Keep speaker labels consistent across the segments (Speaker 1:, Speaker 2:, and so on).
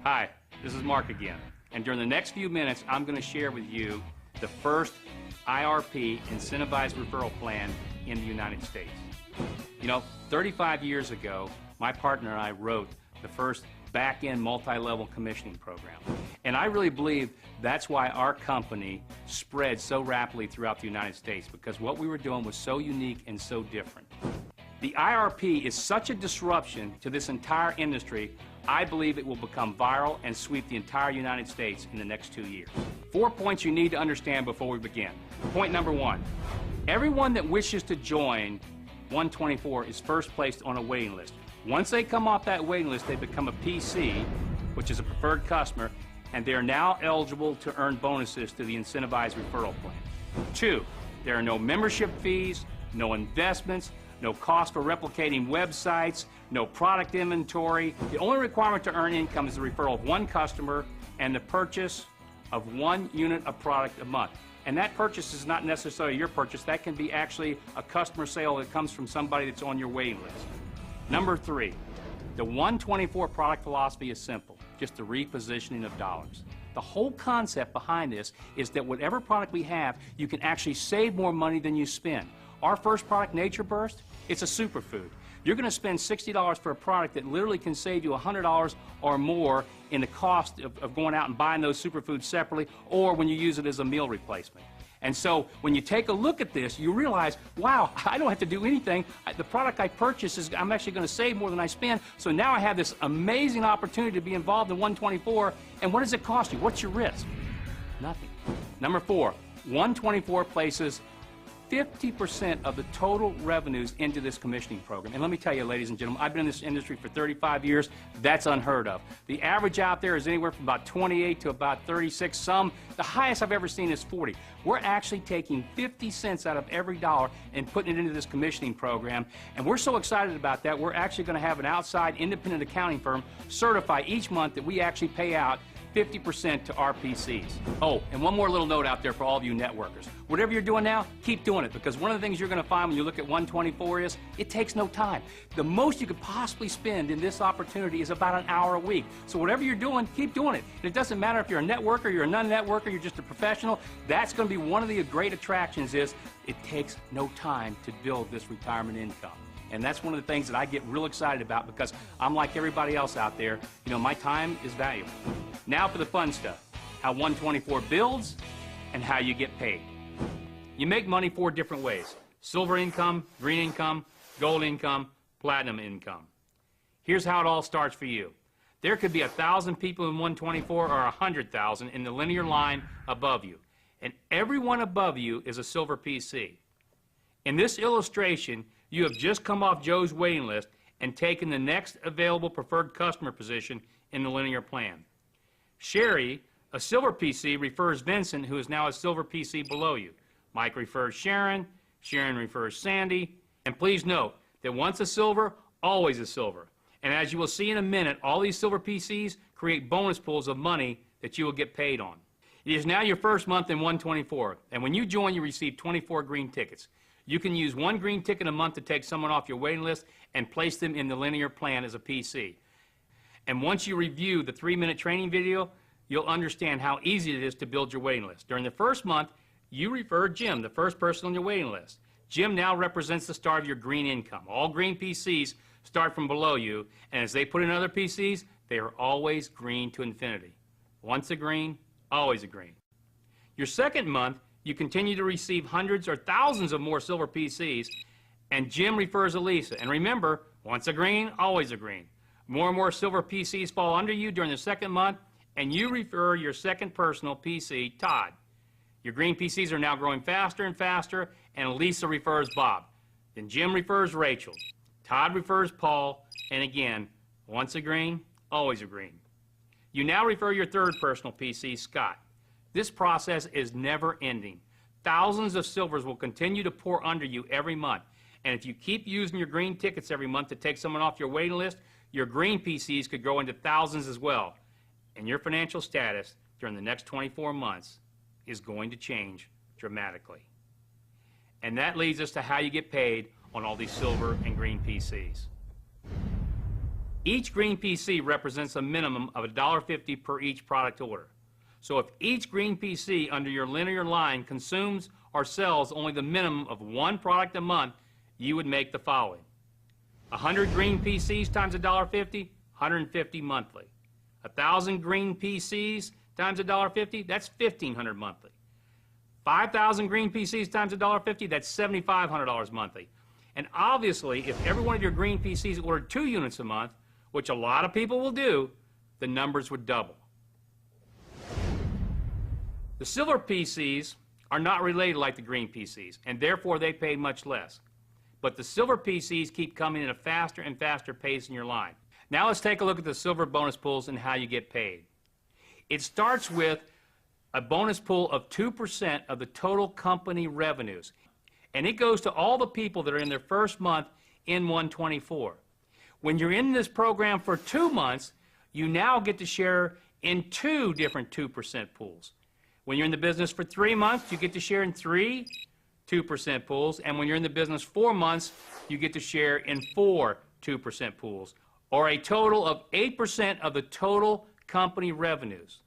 Speaker 1: Hi, this is Mark again, and during the next few minutes I'm going to share with you the first IRP incentivized referral plan in the United States. You know, 35 years ago, my partner and I wrote the first back-end multi-level commissioning program. And I really believe that's why our company spread so rapidly throughout the United States, because what we were doing was so unique and so different. The IRP is such a disruption to this entire industry, I believe it will become viral and sweep the entire United States in the next 2 years. 4 points you need to understand before we begin. Point number 1, everyone that wishes to join 124 is first placed on a waiting list. Once they come off that waiting list, they become a PC, which is a preferred customer, and they are now eligible to earn bonuses through the incentivized referral plan. 2, there are no membership fees, no investments, no cost for replicating websites, no product inventory. The only requirement to earn income is the referral of one customer and the purchase of 1 unit of product a month. And that purchase is not necessarily your purchase. That can be actually a customer sale that comes from somebody that's on your waiting list. Number 3, the 124 product philosophy is simple, just the repositioning of dollars. The whole concept behind this is that whatever product we have, you can actually save more money than you spend. Our first product, Nature Burst, it's a superfood. You're going to spend $60 for a product that literally can save you $100 or more in the cost of going out and buying those superfoods separately, or when you use it as a meal replacement. And so when you take a look at this, you realize, wow, I don't have to do anything. The product I purchase is, I'm actually going to save more than I spend. So now I have this amazing opportunity to be involved in 124. And what does it cost you? What's your risk? Nothing. Number 4, 124 places 50% of the total revenues into this commissioning program. And let me tell you, ladies and gentlemen, I've been in this industry for 35 years. That's unheard of. The average out there is anywhere from about 28 to about 36. The highest I've ever seen is 40. We're actually taking 50 cents out of every dollar and putting it into this commissioning program. And we're so excited about that, we're actually going to have an outside independent accounting firm certify each month that we actually pay out 50% to RPCs. Oh, and one more little note out there for all of you networkers. Whatever you're doing now, keep doing it, because one of the things you're going to find when you look at 124 is it takes no time. The most you could possibly spend in this opportunity is about an hour a week. So whatever you're doing, keep doing it. And it doesn't matter if you're a networker, you're a non-networker, you're just a professional. That's going to be one of the great attractions is it takes no time to build this retirement income. And that's one of the things that I get real excited about, because I'm like everybody else out there. You know, my time is valuable. Now for the fun stuff, how 124 builds and how you get paid. You make money 4 different ways: silver income, green income, gold income, platinum income. Here's how it all starts for you. There could be 1,000 people in 124 or 100,000 in the linear line above you. And everyone above you is a silver PC. In this illustration, you have just come off Joe's waiting list and taken the next available preferred customer position in the linear plan. Sherry, a silver PC, refers Vincent, who is now a silver PC below you. Mike refers Sharon, Sharon refers Sandy, and please note that once a silver, always a silver. And as you will see in a minute, all these silver PCs create bonus pools of money that you will get paid on. It is now your first month in 124, and when you join, you receive 24 green tickets. You can use 1 green ticket a month to take someone off your waiting list and place them in the linear plan as a PC. And once you review the 3-minute training video, you'll understand how easy it is to build your waiting list. During the first month, you refer Jim, the first person on your waiting list. Jim now represents the start of your green income. All green PCs start from below you, and as they put in other PCs, they are always green to infinity. Once a green, always a green. Your second month, you continue to receive hundreds or thousands of more silver PCs, and Jim refers Elisa. And remember, once a green, always a green. More and more silver PCs fall under you during the second month, and you refer your second personal PC, Todd. Your green PCs are now growing faster and faster, and Elisa refers Bob. Then Jim refers Rachel. Todd refers Paul, and again, once a green, always a green. You now refer your third personal PC, Scott. This process is never ending. Thousands of silvers will continue to pour under you every month. And if you keep using your green tickets every month to take someone off your waiting list, your green PCs could grow into thousands as well. And your financial status during the next 24 months is going to change dramatically. And that leads us to how you get paid on all these silver and green PCs. Each green PC represents a minimum of $1.50 per each product order. So if each green PC under your linear line consumes or sells only the minimum of one product a month, you would make the following. 100 green PCs times $1.50, 150 monthly. 1,000 green PCs times $1.50, that's $1,500 monthly. 5,000 green PCs times $1.50, that's $7,500 monthly. And obviously, if every one of your green PCs ordered 2 units a month, which a lot of people will do, the numbers would double. The silver PCs are not related like the green PCs, and therefore they pay much less. But the silver PCs keep coming at a faster and faster pace in your line. Now let's take a look at the silver bonus pools and how you get paid. It starts with a bonus pool of 2% of the total company revenues. And it goes to all the people that are in their first month in 124. When you're in this program for 2 months, you now get to share in 2 different 2% pools. When you're in the business for 3 months, you get to share in 3 2% pools. And when you're in the business 4 months, you get to share in 4 2% pools, or a total of 8% of the total company revenues.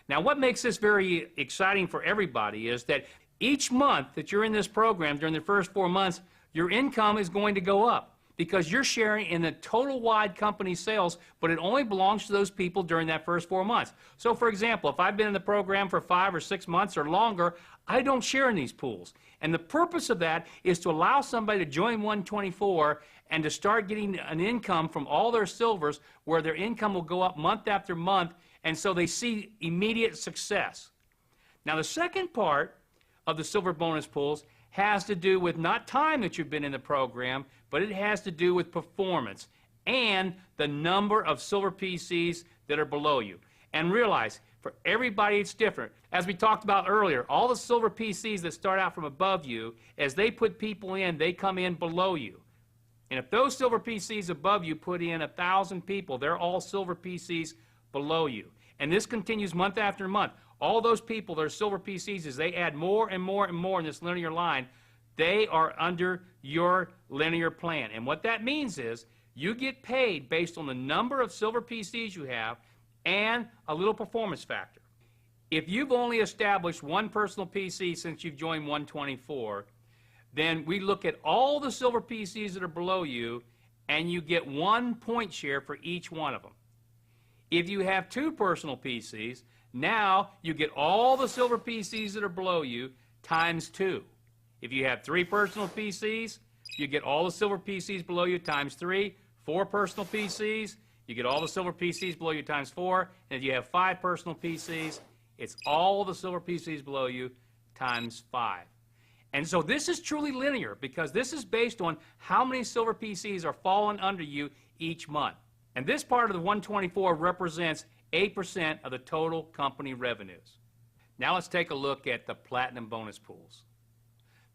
Speaker 1: Now, what makes this very exciting for everybody is that each month that you're in this program during the first 4 months, your income is going to go up because you're sharing in the total wide company sales, but it only belongs to those people during that first 4 months. So, for example, if I've been in the program for 5 or 6 months or longer, I don't share in these pools. And the purpose of that is to allow somebody to join 124 and to start getting an income from all their silvers where their income will go up month after month, and so they see immediate success. Now, the second part of the silver bonus pools has to do with not time that you've been in the program, but it has to do with performance and the number of silver PCs that are below you. And realize, for everybody it's different. As we talked about earlier, all the silver PCs that start out from above you, as they put people in, they come in below you. And if those silver PCs above you put in 1,000 people, they're all silver PCs below you. And this continues month after month. All those people that are silver PCs, as they add more and more and more in this linear line, they are under your linear plan. And what that means is you get paid based on the number of silver PCs you have and a little performance factor. If you've only established one personal PC since you've joined 124, then we look at all the silver PCs that are below you, and you get 1 point share for each one of them. If you have 2 personal PCs, now you get all the silver PCs that are below you times 2. If you have 3 personal PCs, you get all the silver PCs below you times 3. 4 personal PCs, you get all the silver PCs below you times 4. And if you have 5 personal PCs, it's all the silver PCs below you times 5. And so this is truly linear because this is based on how many silver PCs are falling under you each month. And this part of the 124 represents 8% of the total company revenues. Now let's take a look at the platinum bonus pools.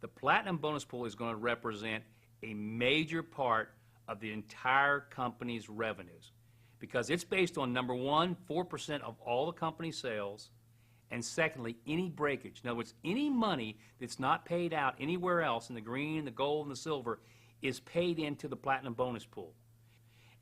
Speaker 1: The platinum bonus pool is going to represent a major part of the entire company's revenues because it's based on, number one, 4% of all the company sales, and secondly, any breakage. In other words, any money that's not paid out anywhere else in the green, the gold, and the silver is paid into the platinum bonus pool.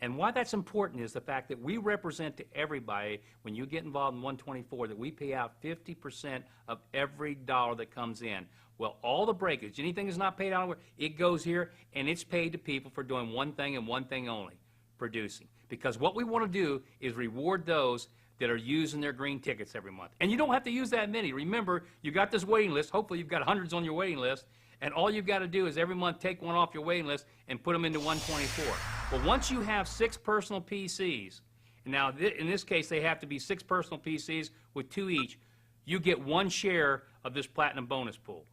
Speaker 1: And why that's important is the fact that we represent to everybody, when you get involved in 124, that we pay out 50% of every dollar that comes in. Well, all the breakage, anything that's not paid out, it goes here, and it's paid to people for doing one thing and one thing only, producing. Because what we want to do is reward those that are using their green tickets every month. And you don't have to use that many. Remember, you've got this waiting list. Hopefully you've got hundreds on your waiting list. And all you've got to do is every month take one off your waiting list and put them into 124. Well, once you have 6 personal PCs, and now in this case they have to be 6 personal PCs with 2 each, you get 1 share of this platinum bonus pool.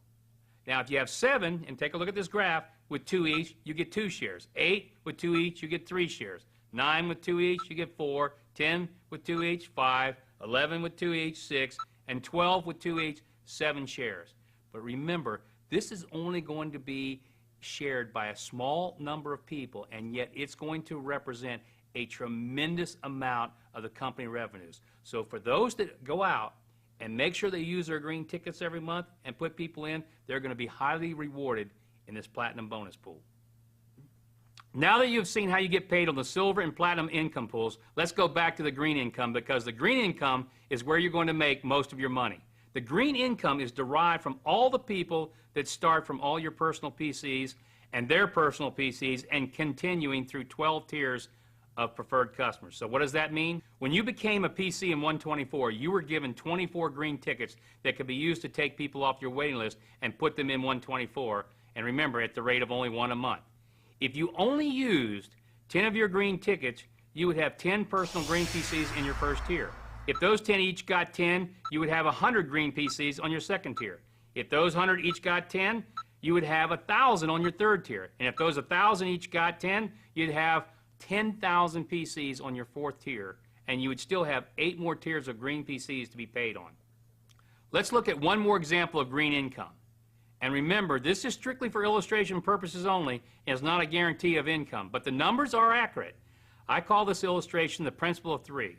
Speaker 1: Now if you have 7, and take a look at this graph, with 2 each, you get 2 shares. 8 with 2 each, you get 3 shares. 9 with 2 each, you get 4. 10 with 2 each, 5. 11 with 2 each, 6. And 12 with 2 each, 7 shares. But remember, this is only going to be shared by a small number of people, and yet it's going to represent a tremendous amount of the company revenues. So for those that go out and make sure they use their green tickets every month and put people in, they're going to be highly rewarded in this platinum bonus pool. Now that you've seen how you get paid on the silver and platinum income pools, let's go back to the green income, because the green income is where you're going to make most of your money. The green income is derived from all the people that start from all your personal PCs and their personal PCs and continuing through 12 tiers of preferred customers. So what does that mean? When you became a PC in 124, you were given 24 green tickets that could be used to take people off your waiting list and put them in 124, and remember, at the rate of only one a month. If you only used 10 of your green tickets, you would have 10 personal green PCs in your first tier. If those 10 each got 10, you would have 100 green PCs on your second tier. If those 100 each got 10, you would have 1,000 on your third tier. And if those 1,000 each got 10, you'd have 10,000 PCs on your fourth tier, and you would still have 8 more tiers of green PCs to be paid on. Let's look at one more example of green income. And remember, this is strictly for illustration purposes only, and is not a guarantee of income, but the numbers are accurate. I call this illustration the principle of 3.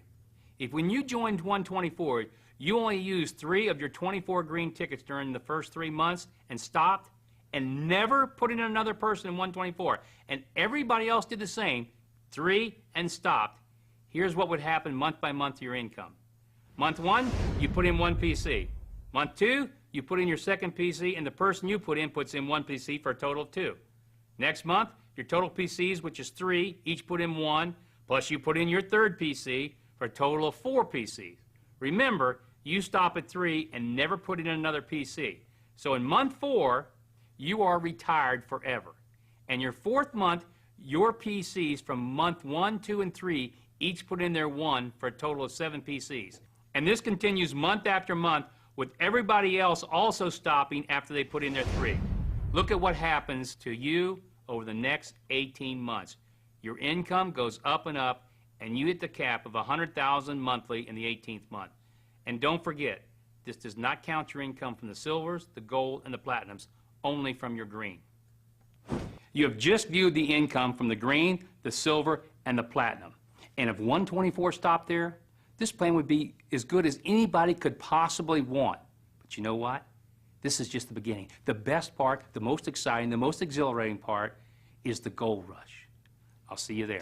Speaker 1: If when you joined 124, you only used 3 of your 24 green tickets during the first 3 months and stopped and never put in another person in 124, and everybody else did the same, 3 and stopped, here's what would happen month by month to your income. Month 1, you put in 1 PC. Month 2, you put in your second PC, and the person you put in puts in 1 PC for a total of 2. Next month, your total PCs, which is 3, each put in 1, plus you put in your third PC for a total of 4 PCs. Remember, you stop at 3 and never put in another PC. So in month 4, you are retired forever. And your fourth month, your PCs from month 1, 2, and 3 each put in their 1 for a total of 7 PCs. And this continues month after month, with everybody else also stopping after they put in their 3. Look at what happens to you over the next 18 months. Your income goes up and up, and you hit the cap of $100,000 monthly in the 18th month. And don't forget, this does not count your income from the silvers, the gold, and the platinums, only from your green. You have just viewed the income from the green, the silver, and the platinum. And if 124 stopped there, this plan would be as good as anybody could possibly want. But you know what? This is just the beginning. The best part, the most exciting, the most exhilarating part is the gold rush. I'll see you there.